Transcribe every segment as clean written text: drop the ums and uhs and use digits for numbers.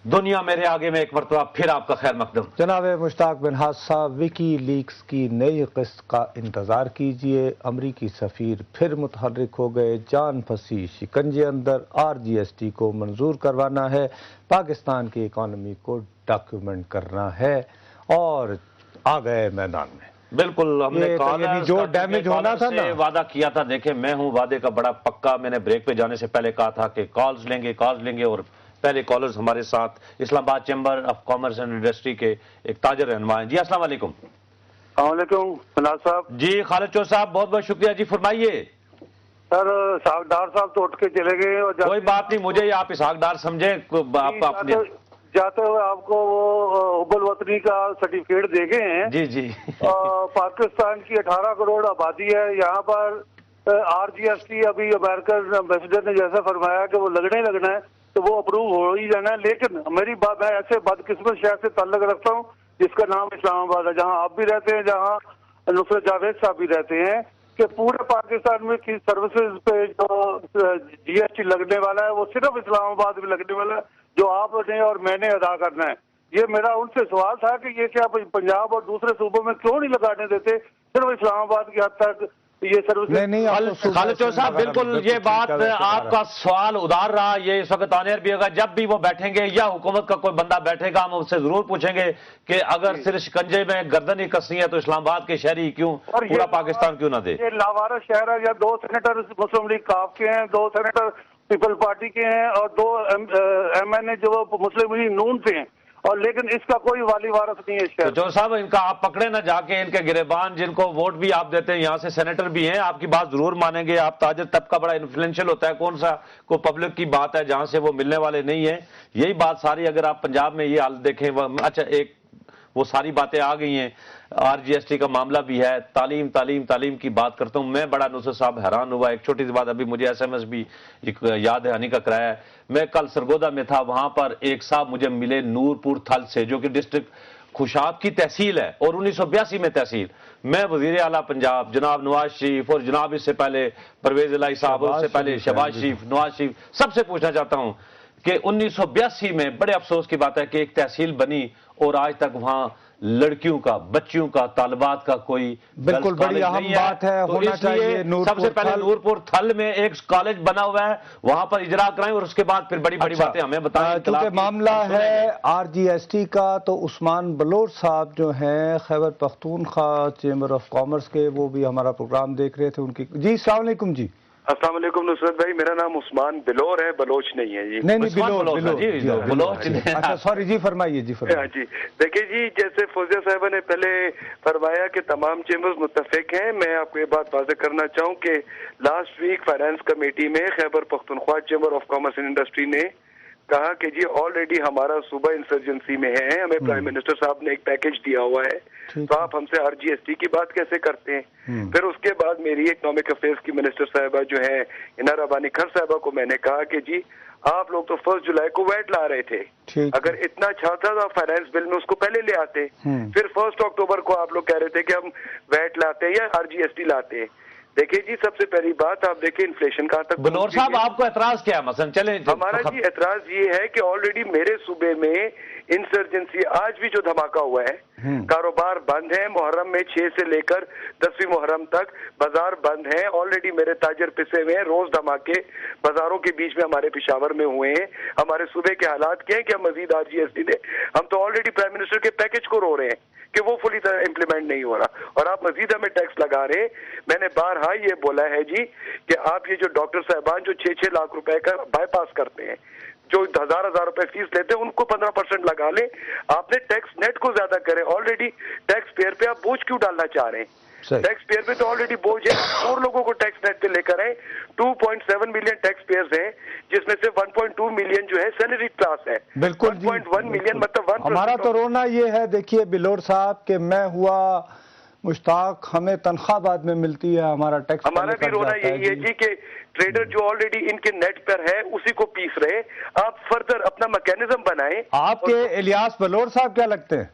دنیا میرے آگے میں ایک مرتبہ پھر آپ کا خیر مقدم۔ جناب مشتاق منہاج صاحب، وکی لیکس کی نئی قسط کا انتظار کیجئے، امریکی سفیر پھر متحرک ہو گئے، جان پھنسی شکنجے اندر، RGST کو منظور کروانا ہے، پاکستان کی اکانومی کو ڈاکیومنٹ کرنا ہے اور آ گئے میدان میں۔ بالکل، ہم نے جو ڈیمیج ہونا تھا نا، وعدہ کیا تھا۔ دیکھیں میں ہوں وعدے کا بڑا پکا، میں نے بریک پہ جانے سے پہلے کہا تھا کہ کالز لیں گے اور پہلے کالرز ہمارے ساتھ اسلام آباد chamber of commerce and industry کے ایک تاجر رہنما ہیں۔ جی السلام علیکم۔ السلام علیکم مناز صاحب۔ جی خالد چور صاحب بہت بہت شکریہ، جی فرمائیے۔ سر اسحاق ڈار صاحب تو اٹھ کے چلے گئے اور کوئی بات نہیں، مجھے آپ اسحاق ڈار سمجھیں، آپ اپنے جاتے ہوئے آپ کو وہ حب الوطنی کا سرٹیفکیٹ دے گئے ہیں۔ جی جی پاکستان کی 18 کروڑ آبادی ہے، یہاں پر RGST ابھی امریکن ایمبیسڈر نے جیسا فرمایا کہ وہ لگنا ہے تو وہ اپروو ہو ہی جانا ہے، لیکن میری بات، میں ایسے بدقسمت شہر سے تعلق رکھتا ہوں جس کا نام اسلام آباد ہے، جہاں آپ بھی رہتے ہیں، جہاں نصرت جاوید صاحب بھی رہتے ہیں، کہ پورے پاکستان میں کی سروسز پہ جو GST لگنے والا ہے وہ صرف اسلام آباد میں لگنے والا ہے، جو آپ نے اور میں نے ادا کرنا ہے۔ یہ میرا ان سے سوال تھا کہ یہ کیا پنجاب اور دوسرے صوبوں میں کیوں نہیں لگانے دیتے، صرف اسلام آباد کی حد تک یہ سروس؟ نہیں خالد چور صاحب بالکل یہ بات آپ کا سوال ادار رہا، یہ اس وقت آن ایئر بھی ہوگا، جب بھی وہ بیٹھیں گے یا حکومت کا کوئی بندہ بیٹھے گا ہم اس سے ضرور پوچھیں گے کہ اگر صرف شکنجے میں گردن ہی کسنی ہے تو اسلام آباد کے شہری کیوں پورا پاکستان کیوں نہ دے؟ یہ لاوارث شہر ہے، یا 2 سینیٹر مسلم لیگ کاف کے ہیں، 2 سینیٹر پیپل پارٹی کے ہیں اور 2 MNA جو مسلم لیگ نون سے ہیں، اور لیکن اس کا کوئی والی وارث نہیں ہے شہر۔ جو صاحب ان کا آپ پکڑے نہ جا کے، ان کے گریبان جن کو ووٹ بھی آپ دیتے ہیں، یہاں سے سینیٹر بھی ہیں، آپ کی بات ضرور مانیں گے، آپ تاجر طبقہ بڑا انفلوئنشل ہوتا ہے، کون سا کو پبلک کی بات ہے جہاں سے وہ ملنے والے نہیں ہیں، یہی بات ساری اگر آپ پنجاب میں یہ حال دیکھیں، اچھا ایک وہ ساری باتیں آ گئی ہیں، RGST کا معاملہ بھی ہے، تعلیم کی بات کرتا ہوں میں، بڑا نصرت صاحب حیران ہوا، ایک چھوٹی سی بات ابھی مجھے SMS بھی یاد ہے ہنی کا کرایا ہے، میں کل سرگودا میں تھا، وہاں پر ایک صاحب مجھے ملے نورپور تھل سے، جو کہ ڈسٹرکٹ خوشاب کی تحصیل ہے اور 1982 میں تحصیل، میں وزیر اعلیٰ پنجاب جناب نواز شریف اور جناب اس سے پہلے پرویز الہی صاحب اور اس سے پہلے شہباز شریف، نواز شریف، سب سے پوچھنا چاہتا ہوں کہ 1982 میں بڑے افسوس کی بات ہے کہ ایک تحصیل بنی اور آج تک وہاں لڑکیوں کا، بچیوں کا، طالبات کا کوئی بالکل بڑی اہم بات ہے، ہونا چاہیے۔ سب سے پہلے نورپور تھل میں ایک کالج بنا ہوا ہے، وہاں پر اجرا کرائیں اور اس کے بعد پھر بڑی باتیں ہمیں بتائیں۔ کیونکہ معاملہ ہے RGST کا، تو عثمان بلوچ صاحب جو ہیں خیبر پختونخوا چیمبر آف کامرس کے، وہ بھی ہمارا پروگرام دیکھ رہے تھے، ان کی جی السلام علیکم۔ جی السلام علیکم نصرت بھائی، میرا نام عثمان بلور ہے، بلوچ نہیں ہے جی۔ نہیں بلوچ، اچھا سوری جی، فرمائیے جی۔ جی دیکھیں جی، جیسے فوزیہ صاحبہ نے پہلے فرمایا کہ تمام چیمبرز متفق ہیں، میں آپ کو یہ بات واضح کرنا چاہوں کہ لاسٹ ویک فائنانس کمیٹی میں Khyber Pakhtunkhwa chamber of commerce and industry نے کہا کہ جی آلریڈی ہمارا صوبہ انسرجنسی میں ہے، ہمیں پرائم منسٹر صاحب نے ایک پیکج دیا ہوا ہے، تو آپ ہم سے RGST کی بات کیسے کرتے ہیں؟ پھر اس کے بعد میری اکنامک افیئرز کی منسٹر صاحبہ جو ہے انار ربانی کھر صاحبہ کو میں نے کہا کہ جی آپ لوگ تو 1 جولائی کو ویٹ لا رہے تھے، اگر اتنا اچھا تھا تو آپ فائنانس بل میں اس کو پہلے لے آتے، پھر 1 اکتوبر کو آپ لوگ کہہ رہے تھے کہ ہم ویٹ لاتے ہیں یا RGST لاتے ہیں۔ دیکھیں جی سب سے پہلی بات آپ دیکھیں انفلیشن کہاں تک۔ بلور صاحب آپ کو اعتراض کیا ہے مثلا؟ چلیں ہمارا جی اعتراض یہ ہے کہ آلریڈی میرے صوبے میں انسرجنسی آج بھی جو دھماکہ ہوا ہے، کاروبار بند ہے، محرم میں 6 سے لے کر 10ویں محرم تک بازار بند ہیں، آلریڈی میرے تاجر پسے ہوئے ہیں، روز دھماکے بازاروں کے بیچ میں ہمارے پشاور میں ہوئے ہیں۔ ہمارے صوبے کے حالات کیا ہیں کہ ہم مزید RGST دیں، ہم تو آلریڈی پرائم منسٹر کے پیکج کو رو رہے ہیں کہ وہ فلی طرح امپلیمنٹ نہیں ہو رہا، اور آپ مزید ہمیں ٹیکس لگا رہے ہیں۔ میں نے بارہا یہ بولا ہے جی کہ آپ یہ جو ڈاکٹر صاحبان جو 6 لاکھ روپے کا بائی پاس کرتے ہیں، جو 1000 روپے فیس لیتے ہیں، ان کو 15% لگا لیں، آپ نے ٹیکس نیٹ کو زیادہ کریں، آلریڈی ٹیکس پیئر پہ آپ بوجھ کیوں ڈالنا چاہ رہے ہیں؟ ٹیکس پیئر پہ تو آلریڈی بوجھ ہے، اور لوگوں کو ٹیکس نیٹ پہ لے کر آئے۔ 2.7 ملین ٹیکس پیئرز ہیں، جس میں سے 1.2 ملین جو ہے سیلری کلاس ہے، بالکل 1.1 ملین مطلب 1%۔ ہمارا تو رونا یہ ہے، دیکھیے بلور صاحب، کہ میں ہوا مشتاق، ہمیں تنخواہ بعد میں ملتی ہے، ہمارا ٹیکس ہمارا بھی رونا یہی ہے جی کہ ٹریڈر جو آلریڈی ان کے نیٹ پر ہے اسی کو پیس رہے، آپ فردر اپنا میکینزم بنائیں۔ آپ کے الیاس بلور صاحب کیا لگتے ہیں؟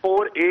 4A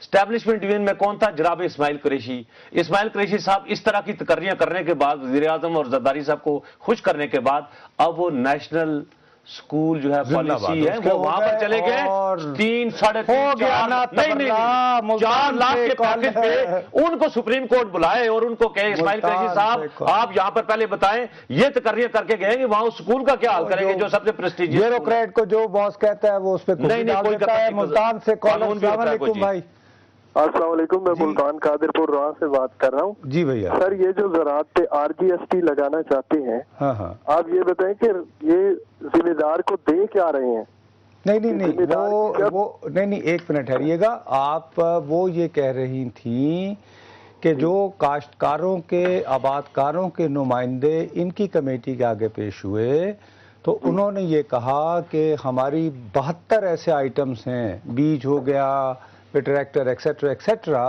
اسٹیبلشمنٹ ڈویژن میں کون تھا؟ جناب اسماعیل قریشی صاحب اس طرح کی تقریاں کرنے کے بعد، وزیر اعظم اور زرداری صاحب کو خوش کرنے کے بعد، اب وہ نیشنل اسکول جو ہے پالیسی ہے وہ وہاں پر چلے گئے، 3 ساڑھے 4 لاکھ کے پیکج پہ ان کو سپریم کورٹ بلائے اور ان کو کہے اسماعیل قریشی صاحب آپ یہاں پر پہلے بتائیں یہ تقریر کر کے گئے کہ وہاں اس اسکول کا کیا حال کریں گے جو سب سے پریسٹیجیس بیوروکریٹ کو جو باس کہتا ہے وہ اس پہ ملتان سے کالر. السلام علیکم بھائی. السلام علیکم، میں ملتان قادر پور راہ سے بات کر رہا ہوں. جی بھیا. سر یہ جو زراعت پہ RGST لگانا چاہتے ہیں، آپ یہ بتائیں کہ یہ ذمہ دار کو دے کیا رہے ہیں؟ نہیں ایک منٹ ٹھہریے گا آپ. وہ یہ کہہ رہی تھیں کہ جو کاشتکاروں کے آبادکاروں کے نمائندے ان کی کمیٹی کے آگے پیش ہوئے تو انہوں نے یہ کہا کہ ہماری 72 ایسے آئٹمز ہیں، بیج ہو گیا، ٹریکٹر ایکسیٹرا ایکسیٹرا،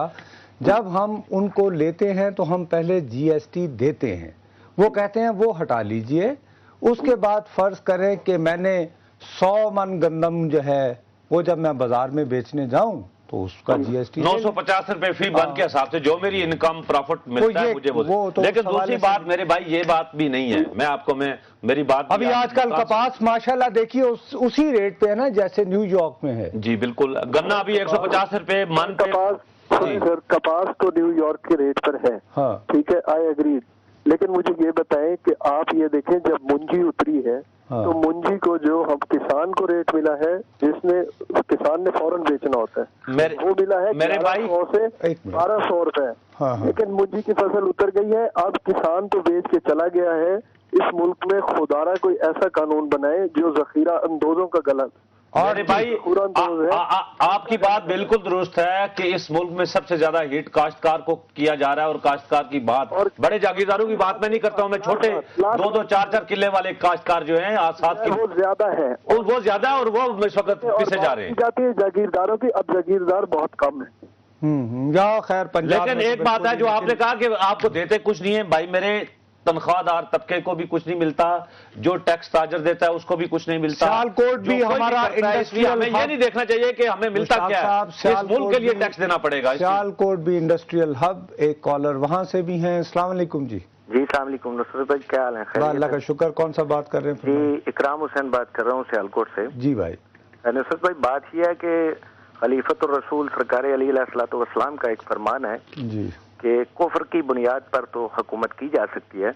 جب ہم ان کو لیتے ہیں تو ہم پہلے GST دیتے ہیں. وہ کہتے ہیں وہ ہٹا لیجئے، اس کے بعد فرض کریں کہ میں نے 100 من گندم جو ہے وہ جب میں بازار میں بیچنے جاؤں تو اس کا GST 950 روپے فی بن کے حساب سے جو میری انکم پروفٹ ملتا ہے مجھے وہ. لیکن دوسری بات میرے بھائی یہ بات بھی نہیں ہے، میں آپ کو میری بات ابھی آج کل کپاس ماشاءاللہ دیکھیے اسی ریٹ پہ ہے نا جیسے نیو یارک میں ہے. جی بالکل. گنا ابھی 150 روپے من پہ. سر کپاس تو نیو یارک کے ریٹ پر ہے، ٹھیک ہے، آئی ایگری. لیکن مجھے یہ بتائیں کہ آپ یہ دیکھیں جب منجی اتری ہے تو منجی کو جو ہم کسان کو ریٹ ملا ہے جس نے کسان نے فوراً بیچنا ہوتا ہے وہ ملا ہے 1100 سے 1200 روپے، لیکن منجی کی فصل اتر گئی ہے. اب کسان تو بیچ کے چلا گیا ہے. اس ملک میں خدارہ کوئی ایسا قانون بنائے جو ذخیرہ اندوزوں کا غلط. اور بھائی آپ کی بات بالکل درست ہے کہ اس ملک میں سب سے زیادہ ہٹ کاشتکار کو کیا جا رہا ہے، اور کاشتکار کی بات بڑے جاگیرداروں کی بات میں نہیں کرتا ہوں، میں چھوٹے 2-2 4-4 کلے والے کاشتکار جو ہیں آسات کی وہ زیادہ ہے، وہ زیادہ اور وہ اس وقت پیچھے جا رہے ہیں. جاتی ہے جاگیرداروں کی، اب جاگیردار بہت کم ہے. خیر لیکن ایک بات ہے جو آپ نے کہا کہ آپ کو دیتے کچھ نہیں ہے، بھائی میرے تنخواہ دار طبقے کو بھی کچھ نہیں ملتا، جو ٹیکس تاجر دیتا ہے اس کو بھی کچھ نہیں ملتا. سیالکوٹ بھی ہمارا ہمیں یہ نہیں دیکھنا چاہیے کہ ہمیں ملتا کیا ہے، اس ملک کے لیے ٹیکس دینا پڑے گا. سیالکوٹ بھی انڈسٹریل ہب. ایک کالر وہاں سے بھی ہیں. السلام علیکم. جی السلام علیکم نصرت بھائی، کیا حال ہے؟ اللہ کا شکر. کون سا بات کر رہے ہیں؟ جی اکرام حسین بات کر رہا ہوں سیالکوٹ سے. جی بھائی. نصرت بھائی بات یہ ہے کہ خلیفۃ الرسول سرکار علیہ الصلوۃ والسلام کا ایک فرمان ہے جی کہ کفر کی بنیاد پر تو حکومت کی جا سکتی ہے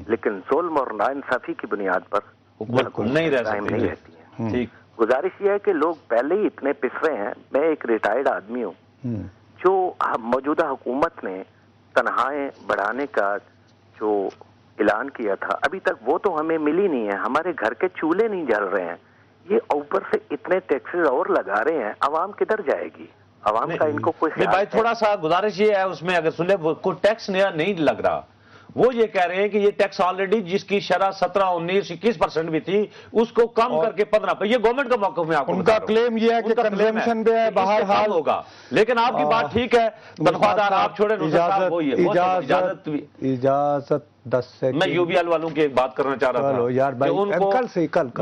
لیکن ظلم اور ناانصافی کی بنیاد پر نہیں رہتی ہے. گزارش یہ ہے کہ لوگ پہلے ہی اتنے پسرے ہیں. میں ایک ریٹائرڈ آدمی ہوں. جو موجودہ حکومت نے تنخواہیں بڑھانے کا جو اعلان کیا تھا ابھی تک وہ تو ہمیں ملی نہیں ہے. ہمارے گھر کے چولہے نہیں جل رہے ہیں. یہ اوپر سے اتنے ٹیکسز اور لگا رہے ہیں، عوام کدھر جائے گی؟ عوام کا ان کو کوئی بھائی تھوڑا سا گزارش یہ ہے اس میں اگر سن لے کوئی ٹیکس نیا نہیں لگ رہا. وہ یہ کہہ رہے ہیں کہ یہ ٹیکس آلریڈی جس کی شرح 17, 19, 21% بھی تھی اس کو کم کر کے 15%. یہ گورنمنٹ کا موقف میں آپ کو ان کا کلیم یہ ہے کہ کنزمپشن پہ ہے، باہر حال ہوگا. لیکن آپ کی بات ٹھیک ہے، تنخواہ دار آپ چھوڑیں. اجازت 10 سیکنڈ میں UBL والوں کی ایک بات کرنا چاہ رہا تھا یار بھائی. میں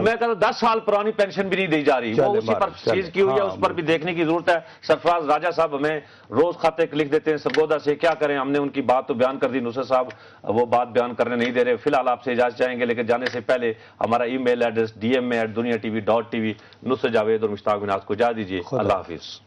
کہتا ہوں 10 سال پرانی پینشن بھی نہیں دی جا رہی، وہ اسی پر چیز کی ہوئی ہے، اس پر بھی دیکھنے کی ضرورت ہے. سرفراز راجہ صاحب ہمیں روز خط لکھ دیتے ہیں سرگودا سے، کیا کریں؟ ہم نے ان کی بات تو بیان کر دی، نصرت صاحب وہ بات بیان کرنے نہیں دے رہے. فی الحال آپ سے اجازت چاہیں گے، لیکن جانے سے پہلے ہمارا ای میل ایڈریس dma@duniatv.tv. نصرت جاوید اور مشتاق مناز کو اجازت دیجیے. اللہ حافظ.